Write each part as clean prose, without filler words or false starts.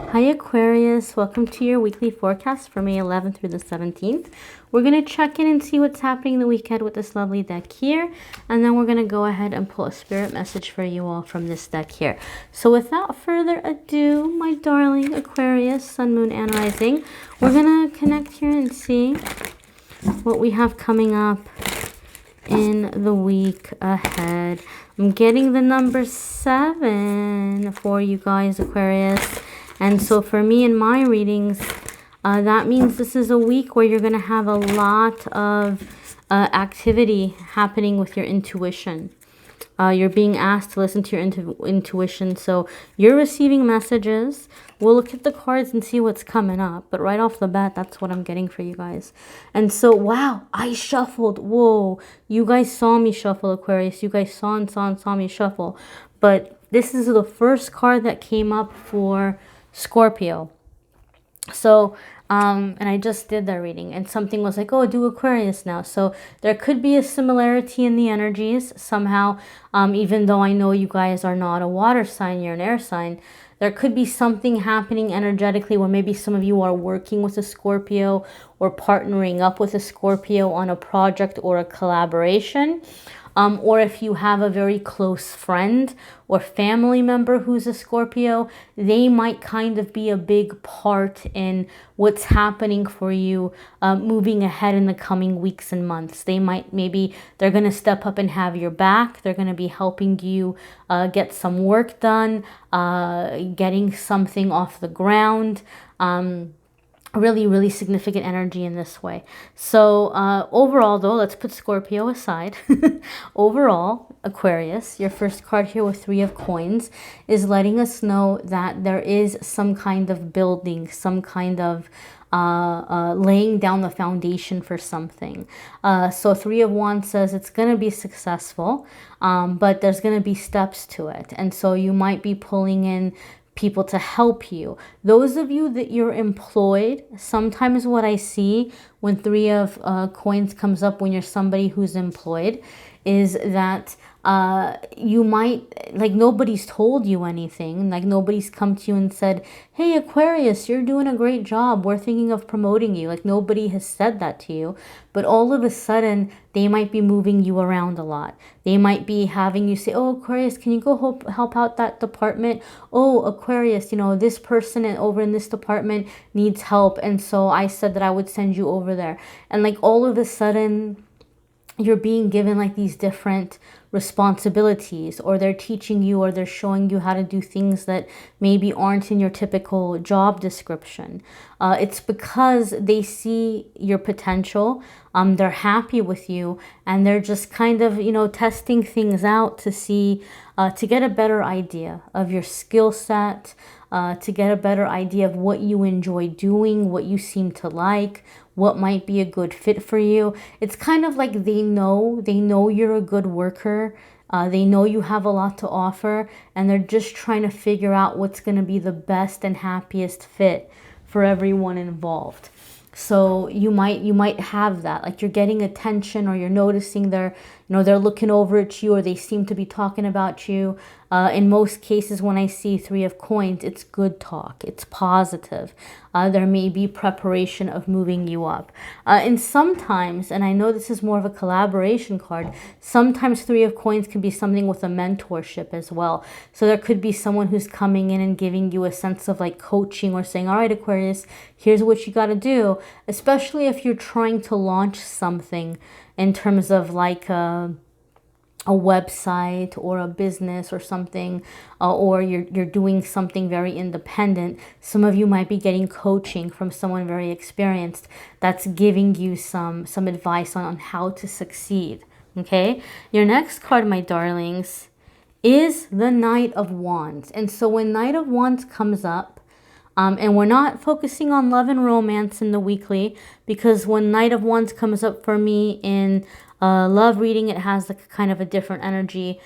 Hi Aquarius, welcome to your weekly forecast for May 11th through the 17th. We're going to check in and see what's happening the weekend with this lovely deck here. And then we're going to go ahead and pull a spirit message for you all from this deck here. So without further ado, my darling Aquarius, Sun, Moon, and Rising, we're going to connect here and see what we have coming up in the week ahead. I'm getting the number 7 for you guys, Aquarius. And so for me in my readings, that means this is a week where you're going to have a lot of activity happening with your intuition. You're being asked to listen to your intuition. So you're receiving messages. We'll look at the cards and see what's coming up. But right off the bat, that's what I'm getting for you guys. And so, wow, I shuffled. Whoa, you guys saw me shuffle, Aquarius. You guys saw me shuffle. But this is the first card that came up for Scorpio. So, and I just did that reading and something was like, oh, do Aquarius now. So there could be a similarity in the energies somehow, even though I know you guys are not a water sign, you're an air sign. There could be something happening energetically where maybe some of you are working with a Scorpio or partnering up with a Scorpio on a project or a collaboration. Or if you have a very close friend or family member who's a Scorpio, they might kind of be a big part in what's happening for you moving ahead in the coming weeks and months. They might, maybe they're going to step up and have your back. They're going to be helping you get some work done, getting something off the ground. Really significant energy in this way. So overall though, let's put Scorpio aside. Overall, Aquarius, your first card here with 3 of Coins is letting us know that there is some kind of building, some kind of laying down the foundation for something. So 3 of Wands says it's going to be successful, but there's going to be steps to it. And so you might be pulling in people to help you. Those of you that you're employed, sometimes what I see when 3 of Coins comes up when you're somebody who's employed is that you might, like, nobody's told you anything, like nobody's come to you and said, hey Aquarius, you're doing a great job, we're thinking of promoting you. Like nobody has said that to you, but all of a sudden they might be moving you around a lot. They might be having you say, oh Aquarius, can you go help out that department? Oh Aquarius, you know, this person over in this department needs help, and so I said that I would send you over there. And like all of a sudden you're being given like these different responsibilities, or they're teaching you, or they're showing you how to do things that maybe aren't in your typical job description. It's because they see your potential. They're happy with you, and they're just kind of, you know, testing things out to see, to get a better idea of your skill set, to get a better idea of what you enjoy doing, what you seem to like, what might be a good fit for you. It's kind of like they know you're a good worker. They know you have a lot to offer, and they're just trying to figure out what's going to be the best and happiest fit for everyone involved. So you might have that, like you're getting attention, or you're noticing they're looking over at you, or they seem to be talking about you. In most cases, when I see 3 of Coins, it's good talk. It's positive. There may be preparation of moving you up. And sometimes, and I know this is more of a collaboration card, sometimes 3 of Coins can be something with a mentorship as well. So there could be someone who's coming in and giving you a sense of like coaching, or saying, all right, Aquarius, here's what you got to do, especially if you're trying to launch something in terms of like a website or a business or something, or you're doing something very independent. Some of you might be getting coaching from someone very experienced that's giving you some advice on how to succeed. Okay, your next card, my darlings, is the Knight of Wands. And so when Knight of Wands comes up, and we're not focusing on love and romance in the weekly, because when Knight of Wands comes up for me in love reading, it has like kind of a different energy.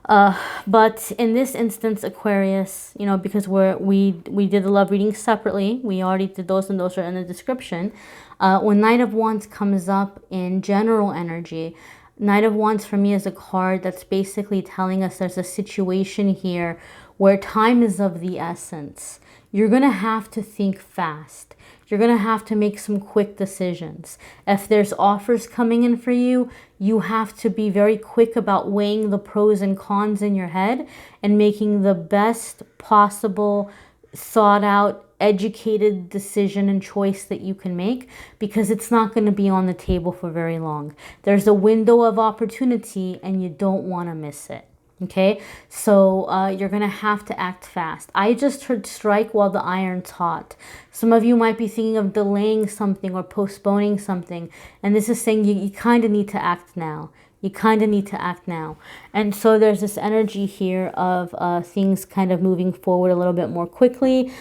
But in this instance, Aquarius, you know, because we did the love reading separately, we already did those, and those are in the description. When Knight of Wands comes up in general energy, Knight of Wands for me is a card that's basically telling us there's a situation here where time is of the essence. You're going to have to think fast. You're going to have to make some quick decisions. If there's offers coming in for you, you have to be very quick about weighing the pros and cons in your head and making the best possible, thought out, educated decision and choice that you can make, because it's not going to be on the table for very long. There's a window of opportunity and you don't want to miss it. Okay, so you're going to have to act fast. I just heard strike while the iron's hot. Some of you might be thinking of delaying something or postponing something. And this is saying you kind of need to act now. You kind of need to act now. And so there's this energy here of things kind of moving forward a little bit more quickly,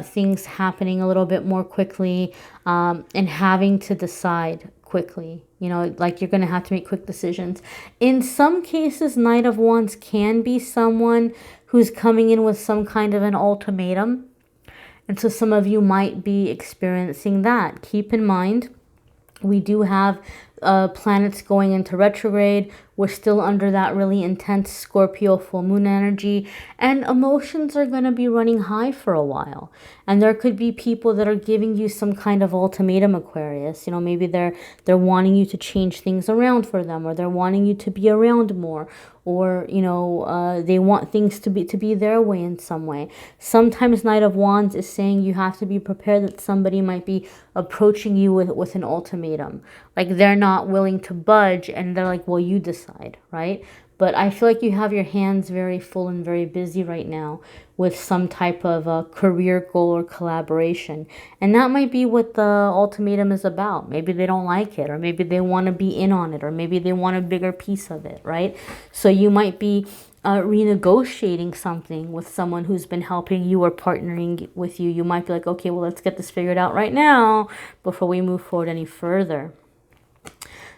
things happening a little bit more quickly, and having to decide quickly. You know, like you're going to have to make quick decisions. In some cases, Knight of Wands can be someone who's coming in with some kind of an ultimatum. And so some of you might be experiencing that. Keep in mind, we do have planets going into retrograde. We're still under that really intense Scorpio full moon energy, and emotions are going to be running high for a while. And there could be people that are giving you some kind of ultimatum, Aquarius. You know, maybe they're wanting you to change things around for them, or they're wanting you to be around more, or you know, they want things to be their way in some way. Sometimes Knight of Wands is saying you have to be prepared that somebody might be approaching you with an ultimatum, like they're not willing to budge, and they're like, well, you decide, right? But I feel like you have your hands very full and very busy right now with some type of a career goal or collaboration. And that might be what the ultimatum is about. Maybe they don't like it, or maybe they want to be in on it, or maybe they want a bigger piece of it, right? So you might be renegotiating something with someone who's been helping you or partnering with you. You might be like, okay, well, let's get this figured out right now before we move forward any further.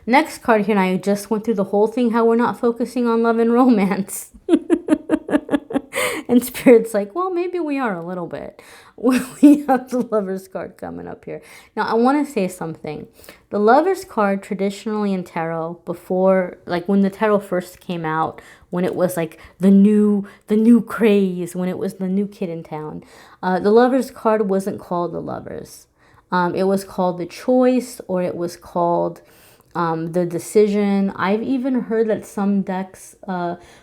Next card here, and I just went through the whole thing, how we're not focusing on love and romance. And Spirit's like, well, maybe we are a little bit. We have the Lover's card coming up here. Now, I want to say something. The Lover's card traditionally in tarot, before, like when the tarot first came out, when it was like the new craze, when it was the new kid in town, the Lover's card wasn't called the Lovers. It was called the Choice, or it was called the Decision. I've even heard that some decks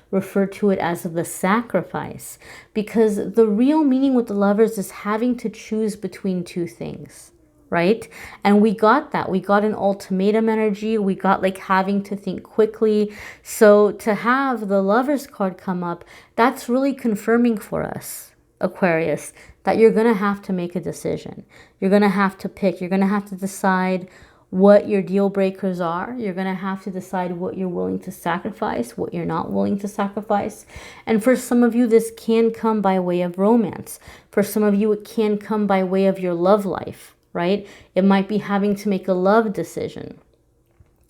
refer to it as the Sacrifice, because the real meaning with the Lovers is having to choose between two things, right? And we got that. We got an ultimatum energy. We got like having to think quickly. So to have the Lover's card come up, that's really confirming for us, Aquarius, that you're going to have to make a decision. You're going to have to pick. You're going to have to decide what your deal breakers are. You're going to have to decide what you're willing to sacrifice, what you're not willing to sacrifice. And for some of you, this can come by way of romance. For some of you, it can come by way of your love life, right? It might be having to make a love decision.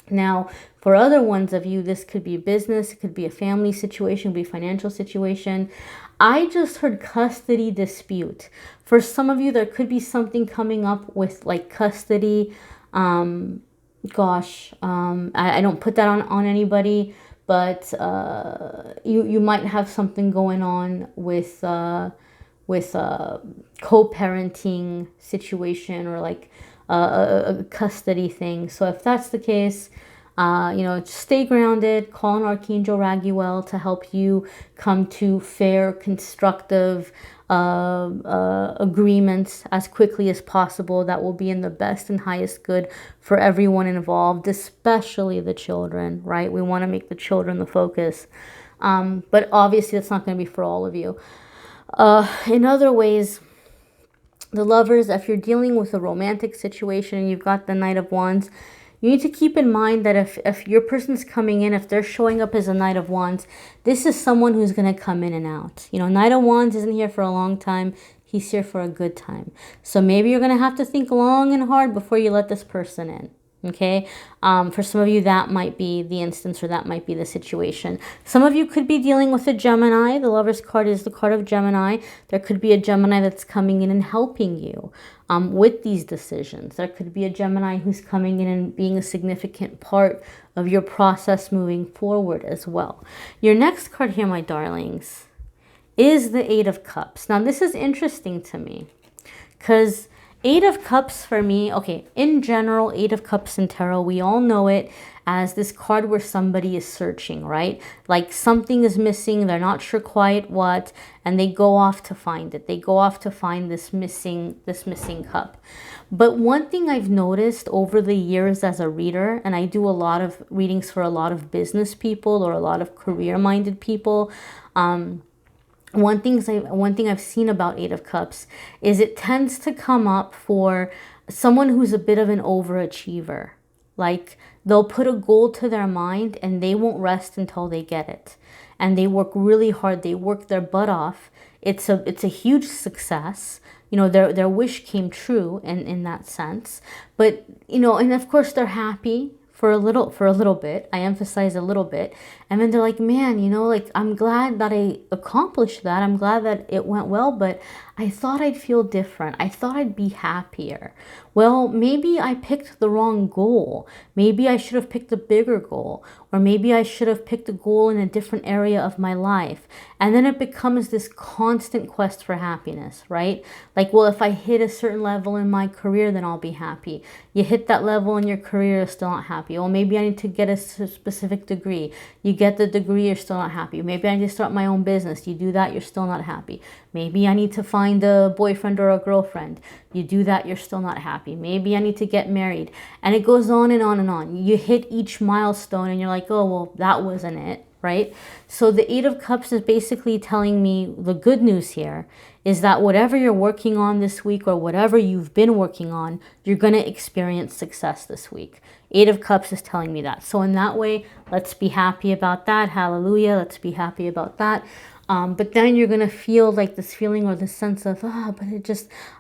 Now, for other ones of you, this could be business, it could be a family situation, it could be a financial situation. I just heard custody dispute. For some of you, there could be something coming up with like custody. I don't put that on anybody, but you might have something going on with co-parenting situation, or like a custody thing. So if that's the case, you know, stay grounded, call on Archangel Raguel to help you come to fair, constructive agreements as quickly as possible that will be in the best and highest good for everyone involved, especially the children, right? We want to make the children the focus. But obviously that's not going to be for all of you. In other ways, the Lovers, if you're dealing with a romantic situation and you've got the Knight of Wands, you need to keep in mind that if your person's coming in, if they're showing up as a Knight of Wands, this is someone who's going to come in and out. You know, Knight of Wands isn't here for a long time. He's here for a good time. So maybe you're going to have to think long and hard before you let this person in. Okay, for some of you, that might be the instance, or that might be the situation. Some of you could be dealing with a Gemini. The Lover's card is the card of Gemini. There could be a Gemini that's coming in and helping you with these decisions. There could be a Gemini who's coming in and being a significant part of your process moving forward as well. Your next card here, my darlings, is the Eight of Cups. Now, this is interesting to me because Eight of Cups for me, okay, in general, Eight of Cups in tarot, we all know it as this card where somebody is searching, right? Like something is missing, they're not sure quite what, and they go off to find it. They go off to find this missing cup. But one thing I've noticed over the years as a reader, and I do a lot of readings for a lot of business people or a lot of career-minded people, one thing I've seen about Eight of Cups is it tends to come up for someone who's a bit of an overachiever. Like they'll put a goal to their mind and they won't rest until they get it. And they work really hard. They work their butt off. It's a huge success. You know, their wish came true in that sense. But, you know, and of course they're happy for a little bit. I emphasize a little bit. And then they're like, man, you know, like, I'm glad that I accomplished that. I'm glad that it went well, but I thought I'd feel different. I thought I'd be happier. Well, maybe I picked the wrong goal. Maybe I should have picked a bigger goal, or maybe I should have picked a goal in a different area of my life. And then it becomes this constant quest for happiness, right? Like, well, if I hit a certain level in my career, then I'll be happy. You hit that level in your career, you're still not happy. Well, maybe I need to get a specific degree. You get the degree, you're still not happy. Maybe I need to start my own business. You do that, you're still not happy. Maybe I need to find a boyfriend or a girlfriend. You do that, you're still not happy. Maybe I need to get married. And it goes on and on and on. You hit each milestone and you're like, oh, well, that wasn't it, right? So the Eight of Cups is basically telling me the good news here is that whatever you're working on this week or whatever you've been working on, you're going to experience success this week. Eight of Cups is telling me that. So in that way, let's be happy about that. Hallelujah. Let's be happy about that. But then you're going to feel like this feeling or this sense of, but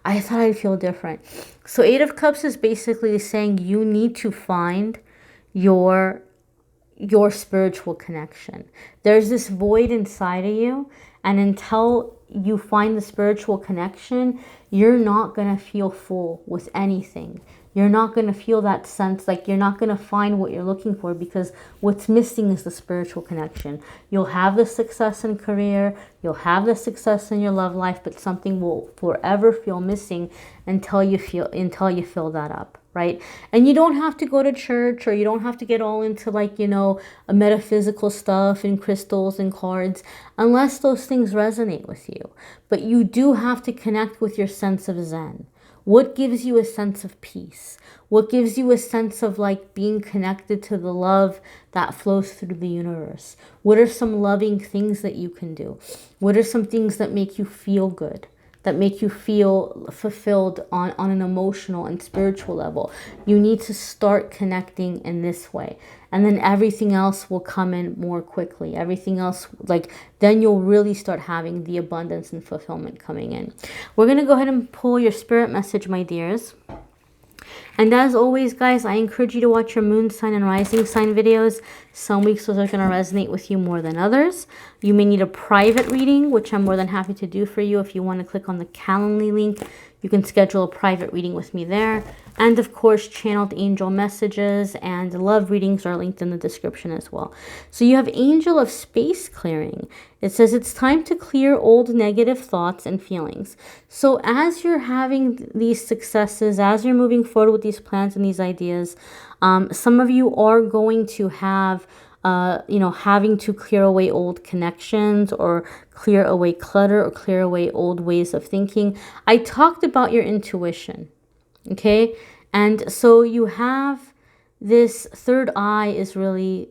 I thought I'd feel different. So Eight of Cups is basically saying you need to find your spiritual connection. There's this void inside of you, and until you find the spiritual connection, you're not going to feel full with anything. You're not going to feel that sense, like you're not going to find what you're looking for, because what's missing is the spiritual connection. You'll have the success in career, you'll have the success in your love life, but something will forever feel missing until you fill that up, right? And you don't have to go to church, or you don't have to get all into, like, you know, a metaphysical stuff and crystals and cards, unless those things resonate with you. But you do have to connect with your sense of Zen. What gives you a sense of peace? What gives you a sense of like being connected to the love that flows through the universe? What are some loving things that you can do? What are some things that make you feel good, that make you feel fulfilled on an emotional and spiritual level? You need to start connecting in this way. And then everything else will come in more quickly. Everything else, like, then you'll really start having the abundance and fulfillment coming in. We're going to go ahead and pull your spirit message, my dears. And as always, guys, I encourage you to watch your moon sign and rising sign videos. Some weeks those are going to resonate with you more than others. You may need a private reading, which I'm more than happy to do for you. If you want to click on the Calendly link, you can schedule a private reading with me there. And of course, channeled angel messages and love readings are linked in the description as well. So you have Angel of Space Clearing. It says it's time to clear old negative thoughts and feelings. So as you're having these successes, as you're moving forward with these plans and these ideas, some of you are going to have having to clear away old connections, or clear away clutter, or clear away old ways of thinking. I talked about your intuition, okay? And so you have this third eye is really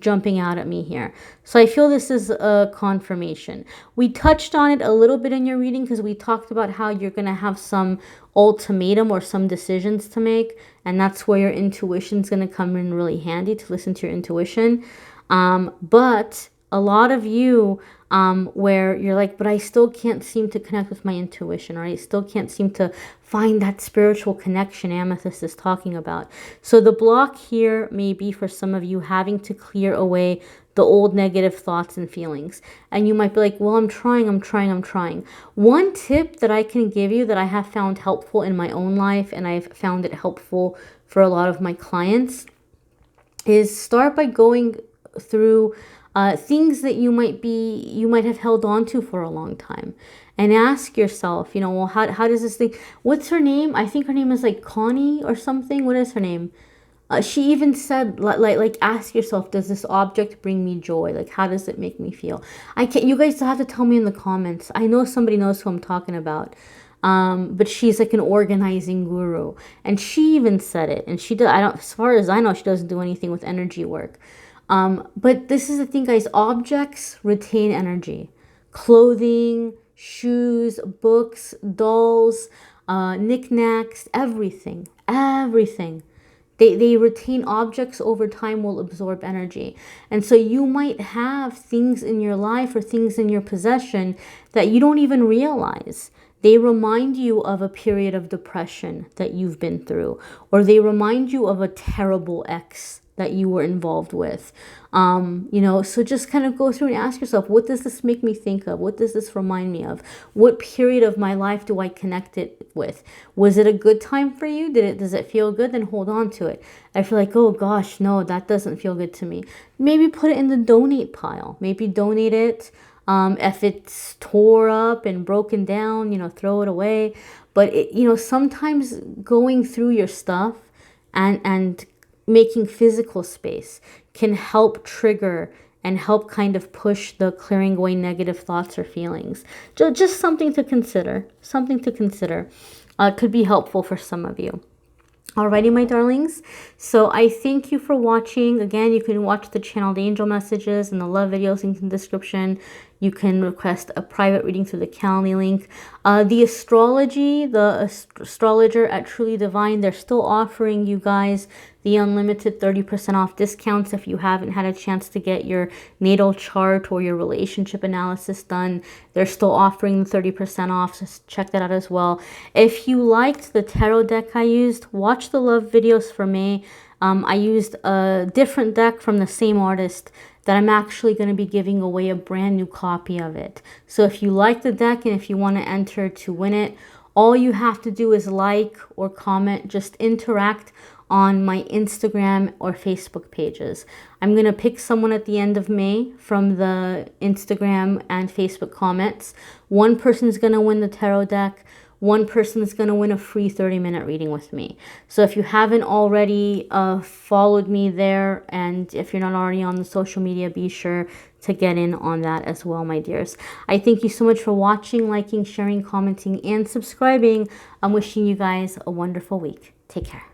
jumping out at me here. So I feel this is a confirmation. We touched on it a little bit in your reading because we talked about how you're going to have some ultimatum or some decisions to make, and that's where your intuition is going to come in really handy, to listen to your intuition. But a lot of you where you're like, but I still can't seem to connect with my intuition, or I still can't seem to find that spiritual connection Amethyst is talking about. So the block here may be for some of you having to clear away the old negative thoughts and feelings. And you might be like, well, I'm trying. One tip that I can give you that I have found helpful in my own life, and I've found it helpful for a lot of my clients, is start by going through things that you might have held on to for a long time. And ask yourself, you know, well, how does this thing, what's her name? I think her name is like Connie or something. What is her name? She even said, ask yourself, does this object bring me joy? Like, how does it make me feel? I can't, you guys have to tell me in the comments. I know somebody knows who I'm talking about. But she's like an organizing guru. And she even said it. And she does, as far as I know, she doesn't do anything with energy work. But this is the thing, guys, objects retain energy. Clothing, shoes, books, dolls, knickknacks, everything. They retain objects over time, will absorb energy. And so you might have things in your life or things in your possession that you don't even realize. They remind you of a period of depression that you've been through, or they remind you of a terrible ex that you were involved with. You know, so just kind of go through and ask yourself, what does this make me think of? What does this remind me of? What period of my life do I connect it with? Was it a good time for you? Does it feel good? Then hold on to it. I feel like, oh gosh, no, that doesn't feel good to me. Maybe put it in the donate pile. Maybe donate it. If it's tore up and broken down, you know, throw it away. But you know, sometimes going through your stuff and making physical space can help trigger and help kind of push the clearing away negative thoughts or feelings. Just something to consider. Something to consider. Could be helpful for some of you. Alrighty, my darlings. So I thank you for watching. Again, you can watch the channeled angel messages and the love videos linked in the description. You can request a private reading through the Calendly link. The astrology, the astrologer at Truly Divine, they're still offering you guys the unlimited 30% off discounts if you haven't had a chance to get your natal chart or your relationship analysis done. They're still offering the 30% off, so check that out as well. If you liked the tarot deck I used, watch the love videos for me. I used a different deck from the same artist that I'm actually going to be giving away a brand new copy of it. So if you like the deck and if you want to enter to win it, all you have to do is like or comment, just interact on my Instagram or Facebook pages. I'm going to pick someone at the end of May from the Instagram and Facebook comments. One person is going to win the tarot deck. One person is going to win a free 30-minute reading with me. So if you haven't already followed me there, and if you're not already on the social media, be sure to get in on that as well, my dears. I thank you so much for watching, liking, sharing, commenting, and subscribing. I'm wishing you guys a wonderful week. Take care.